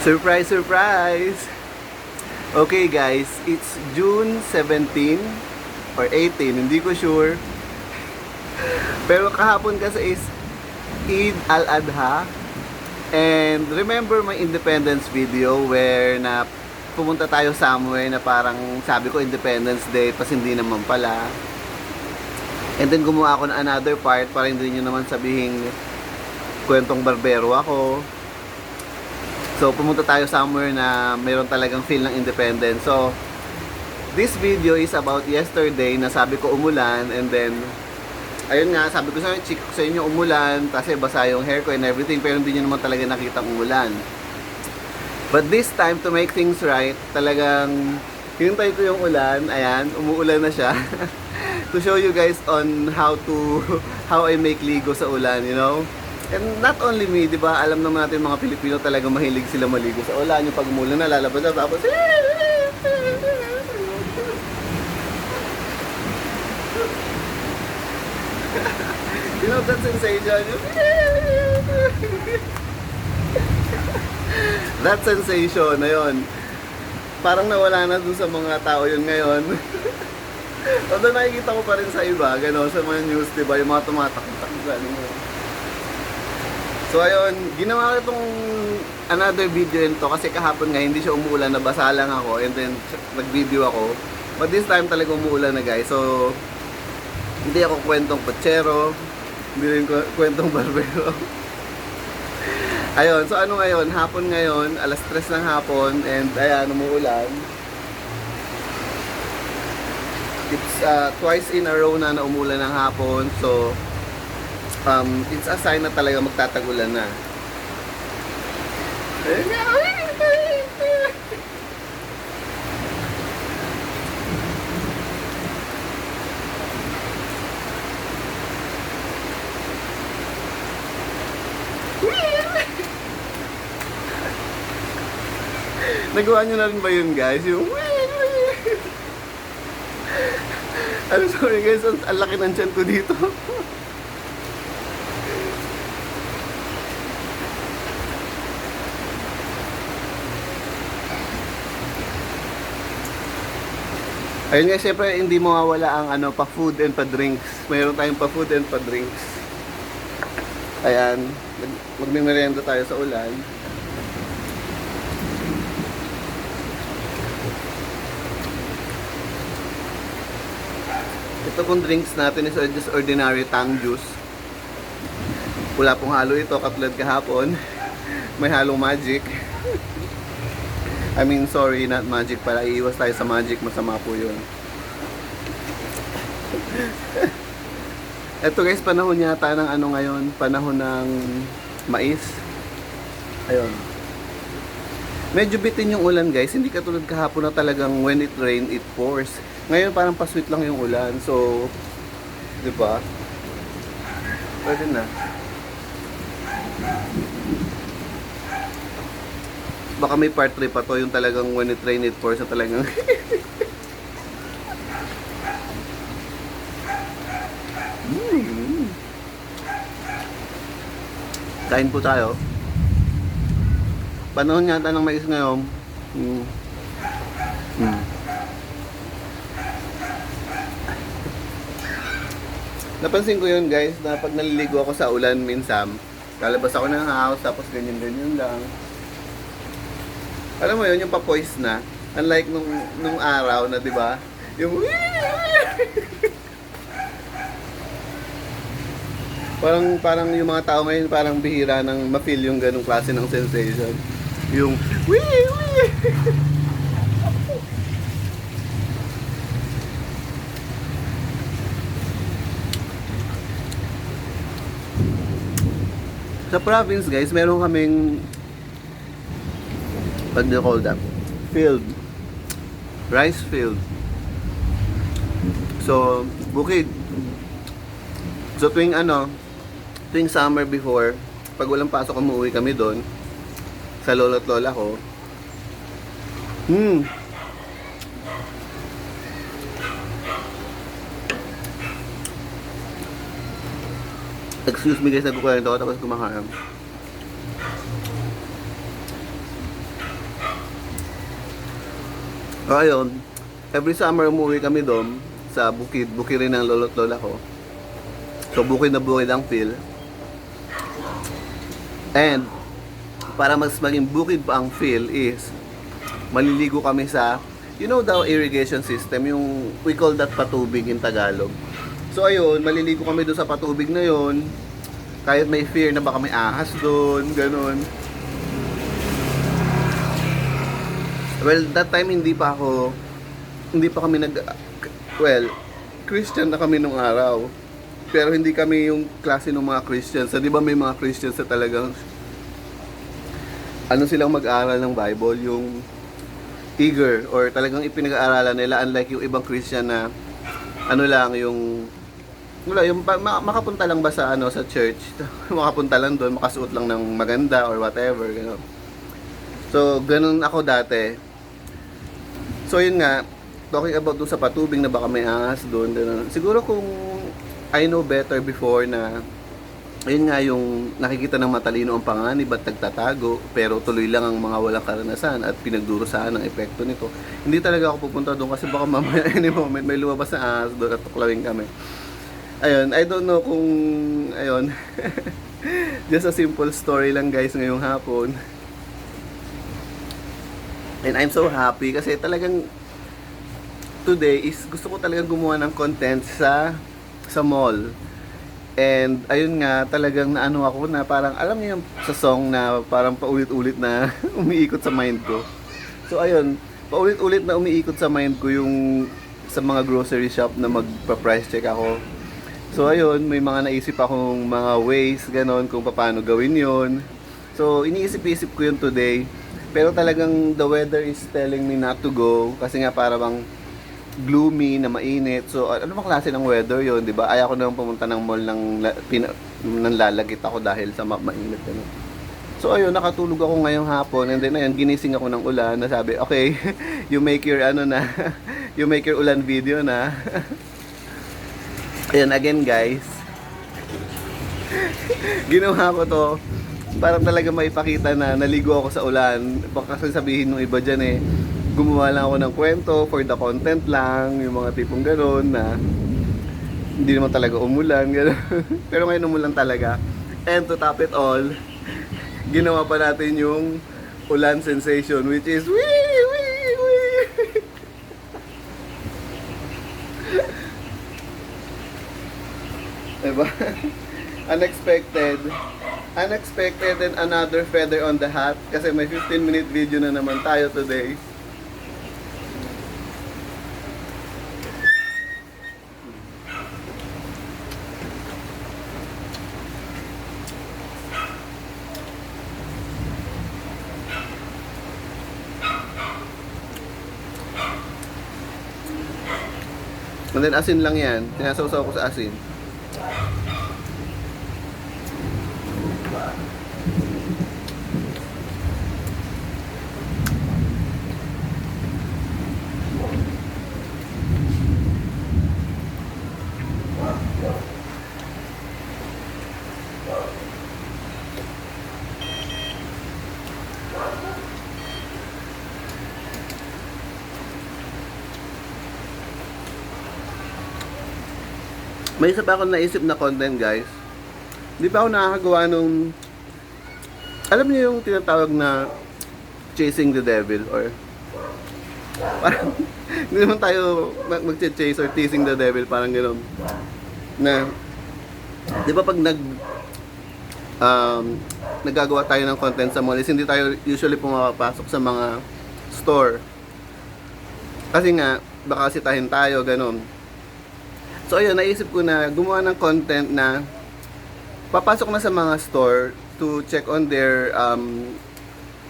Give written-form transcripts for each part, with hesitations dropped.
Surprise, surprise! Okay guys, it's June 17 or 18, hindi ko sure. Pero kahapon kasi is Eid al-Adha. And remember my independence video where na pumunta tayo somewhere na parang sabi ko Independence Day, pas hindi naman pala. And then gumawa ako ng another part para hindi nyo naman sabihin kwentong barbero ako. So pumunta tayo somewhere na mayroon talagang feel ng independence. So this video is about yesterday na sabi ko umulan, and then ayun nga, sabi ko sa inyo umulan kasi basa yung hair ko and everything, pero hindi nyo naman talaga nakita umulan. But this time, to make things right, talagang hinintay ko yung ulan. Ayan, umuulan na siya. To show you guys on how I make ligo sa ulan, you know. And not only me, di ba? Alam naman natin mga Pilipino talagang mahilig sila maligo sa ulan. Yung pag umulan na, lalabas na tapos you know that sensation? That sensation na yun, parang nawala na dun sa mga tao yun ngayon. Although nakikita ko pa rin sa iba, gano'n, sa mga news, diba? Yung mga tumatakot-takot. So ayun, ginawa ko itong another video nito kasi kahapon nga hindi siya umuulan, nabasa lang ako, and then nag-video ako. But this time talaga umuulan na guys, so hindi ako kwentong patsero, hindi rin kwentong barbero. Ayun, so ano ngayon, hapon ngayon, alas 3 ng hapon, and ayan, umuulan. It's twice in a row na umuulan ng hapon, so it's a sign na talaga magtatagulan na. Nagawa nyo na rin ba yun guys? Yung I'm sorry guys, ang laki ng tiyan ko dito. Ayun nga, syempre hindi mawawala ang pa food and pa drinks. Mayroon tayong pa food and pa drinks. Ayan, magmimerienda tayo sa ulan. Ito pong drinks natin is just ordinary tang juice. Wala pong halo ito katulad kahapon. May halong magic. I mean, sorry, not magic pala. Iiwas tayo sa magic. Masama po yun. Ito guys, panahon yata ng ngayon. Panahon ng mais. Ayun. Medyo bitin yung ulan guys. Hindi katulad kahapon na talagang when it rain, it pours. Ngayon parang pasweet lang yung ulan. So, di ba? Pwede na. Baka may part 3 pa to, yung talagang when it rain, it pours na talagang Kain po tayo. Panahon yata ng mais ngayon. Napansin ko yun guys, na pag naliligo ako sa ulan minsan, lalabas ako ng house, tapos ganyan-ganyan lang. Alam mo yun, yung pa-poise na. Unlike nung araw na, di ba? Yung parang yung mga tao ngayon parang bihira nang ma-feel yung ganung klase ng sensation. Yung sa province guys, meron kaming what do you call that? Field. Rice field. So, bukid. So, tuwing summer before, pag walang pasok, umuwi kami doon sa lolo at lola ko. Excuse me guys, nagkukwento ako tapos kumakain. O ayun, every summer umuwi kami doon sa bukid, bukid rin ng lolo't lola ko. So bukid na bukid ang feel. And para mas maging bukid pa ang feel is maliligo kami sa, you know, the irrigation system, yung we call that patubig in Tagalog. So ayun, maliligo kami doon sa patubig na yon. Kahit may fear na baka may ahas doon, ganun. Well, that time hindi pa kami well, Christian na kami nung araw. Pero hindi kami yung klase ng mga Christians. So, di ba may mga Christians na talagang ano silang mag-aral ng Bible, yung eager or talagang ipinag-aaralan nila, unlike yung ibang Christian na ano lang yung wala yung makapunta lang ba sa sa church, makapunta lang doon, makasuot lang ng maganda or whatever, gano'n. So, ganun ako dati. So yun nga, talking about doon sa patubig na baka may ahas doon, siguro kung I know better before na ayun nga yung nakikita ng matalino ang panganib at nagtatago, pero tuloy lang ang mga walang karanasan at pinagdurusahan ng epekto nito. Hindi talaga ako pupunta doon kasi baka mamaya any moment may lumabas na ahas doon at tuklawin kami. Ayun, I don't know kung ayun. Just a simple story lang guys ngayong hapon. And I'm so happy kasi talagang today is gusto ko talagang gumawa ng content sa mall. And ayun nga, talagang naano ako na parang alam niyo yung sa song na parang paulit-ulit na umiikot sa mind ko. So ayun, paulit-ulit na umiikot sa mind ko yung sa mga grocery shop na magpa-price check ako. So ayun, may mga naisip akong mga ways ganon kung paano gawin yon. So iniisip-isip ko yun today. Pero talagang the weather is telling me not to go kasi nga para bang gloomy na mainit. So ano bang klase ng weather yon, 'di ba? Ayaw ko nang pumunta ng mall nang lalagit ako dahil sa mainit ano. So ayun, nakatulog ako ngayong hapon and then ayun ginising ako ng ulan na sabi, "Okay, you make your you make your ulan video na." Ayun again, guys. Ginawa ko 'to para talaga maipakita na naligo ako sa ulan. Baka kasi sabihin ng iba dyan gumawa lang ako ng kwento for the content lang, yung mga tipong gano'n na hindi naman talaga umulan, gano'n. Pero ngayon umulan talaga. And to top it all, ginawa pa natin yung ulan sensation, which is wee, wee, wee. Diba? Unexpected and another feather on the hat kasi may 15-minute video na naman tayo today. And then asin lang yan, sinasawsaw ko sa asin. May isa pa akong naisip na content, guys. Di pa ako nakakagawa nung, alam niyo yung tinatawag na chasing the devil or parang hindi naman tayo mag-chase or teasing the devil, parang gano'n na, di ba pag naggagawa tayo ng content sa mall, hindi tayo usually pumapasok sa mga store kasi nga baka sitahin tayo, gano'n. So ayun, naisip ko na gumawa ng content na papasok na sa mga store to check on their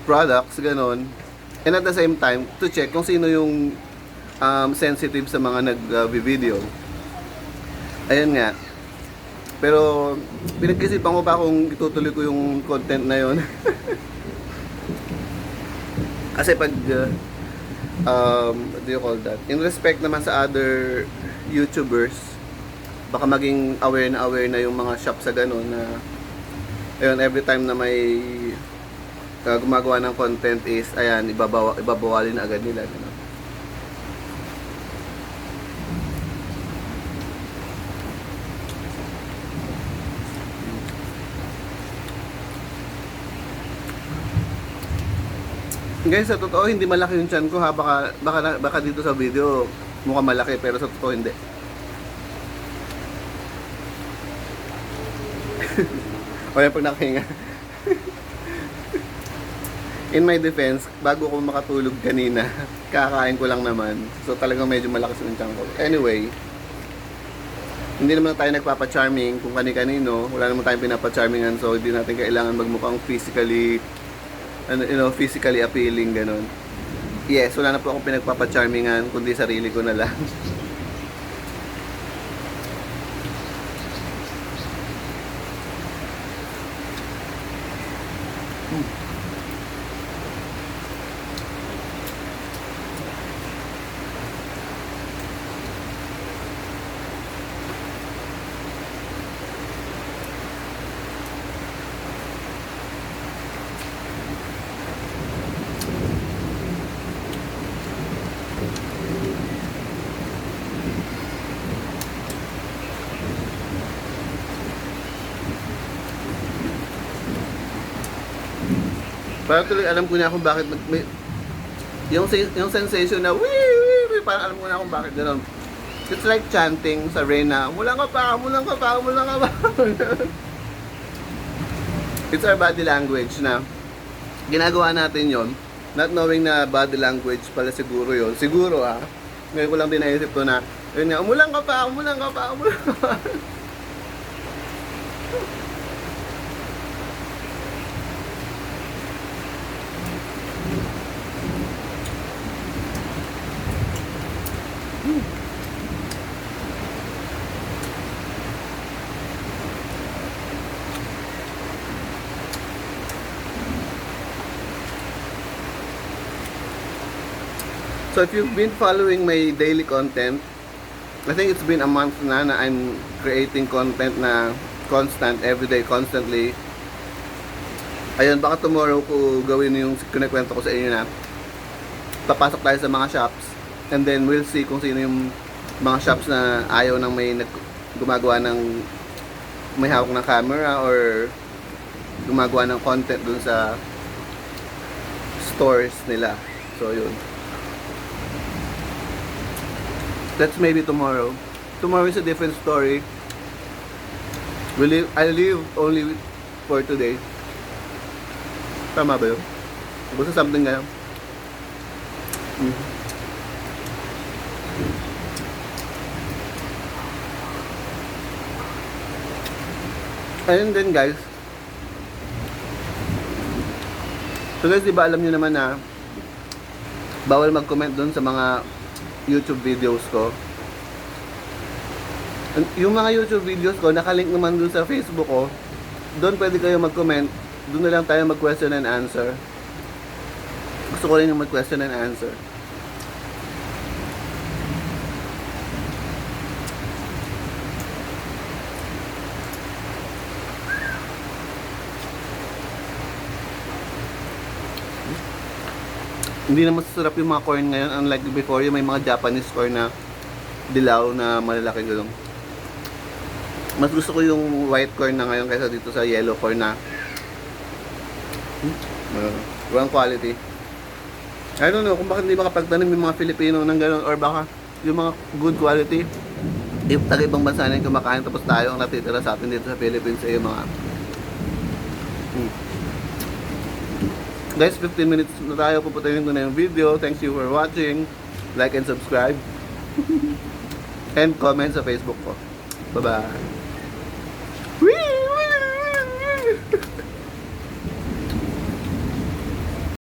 products, ganon. And at the same time, to check kung sino yung sensitive sa mga nag-video. Ayun nga. Pero pinag-isipan ko pa kung itutuloy ko yung content na yon. Kasi pag what do you call that? In respect naman sa other YouTubers, baka maging aware na yung mga shop sa ganun na ayun, every time na may gumagawa ng content is ayan, ibabawalin agad nila, ganun. Guys, sa totoo, hindi malaki yung chan ko ha. Baka dito sa video, mukhang malaki, pero sa totoo, hindi. Wala pag nakahinga. In my defense, bago ko makatulog kanina, kakain ko lang naman. So talagang medyo malakas yung chan ko. Anyway, hindi naman tayo nagpapa-charming kung kani-kanino. Wala naman tayong pinapa-charmingan, so hindi natin kailangan magmukhang physically physically appealing, ganun. Yes, wala na po akong pinagpapa-charmingan, kundi sarili ko na lang. Parang tuloy alam ko na kung bakit yung sensation na wee, parang alam ko na kung bakit gano'n. It's like chanting sa Reyna, mulang ka pa. It's our body language na ginagawa natin yon, not knowing na body language pala siguro yon. Siguro ngayon ko lang din naisip to na yun nga, umulang ka pa. So if you've been following my daily content, I think it's been a month na I'm creating content na constant, everyday, constantly. Ayun, baka tomorrow ko gawin yung kinikwento ko sa inyo na papasok tayo sa mga shops, and then we'll see kung sino yung mga shops na ayaw nang may gumagawa ng may hawak ng camera or gumagawa ng content dun sa stores nila. So yun, that's maybe tomorrow. Tomorrow is a different story. I live only for today. Tama ba yun? Basta something ganyan. Ayun din guys. So guys, diba alam nyo naman na bawal mag-comment doon sa mga YouTube videos ko. Yung mga YouTube videos ko nakalink naman doon sa Facebook ko. Doon pwede kayo mag-comment. Doon na lang tayo mag-question and answer. Gusto ko rin yung mag-question and answer. Hindi na masasarap yung mga corn ngayon, unlike before yung may mga Japanese corn na dilaw na malalaki gulong. Mas gusto ko yung white corn na ngayon kaysa dito sa yellow corn na wrong quality. I don't know kung bakit hindi makapagtanim yung mga Filipino ng gano'n, or baka yung mga good quality if taga-ibang bansa na yung kumakain tapos tayo ang natitira sa atin dito sa Philippines ay yung mga Guys, 15 minutes na tayo, puputayin ko na yung video. Thank you for watching. Like and subscribe. And comment sa Facebook ko. Bye-bye.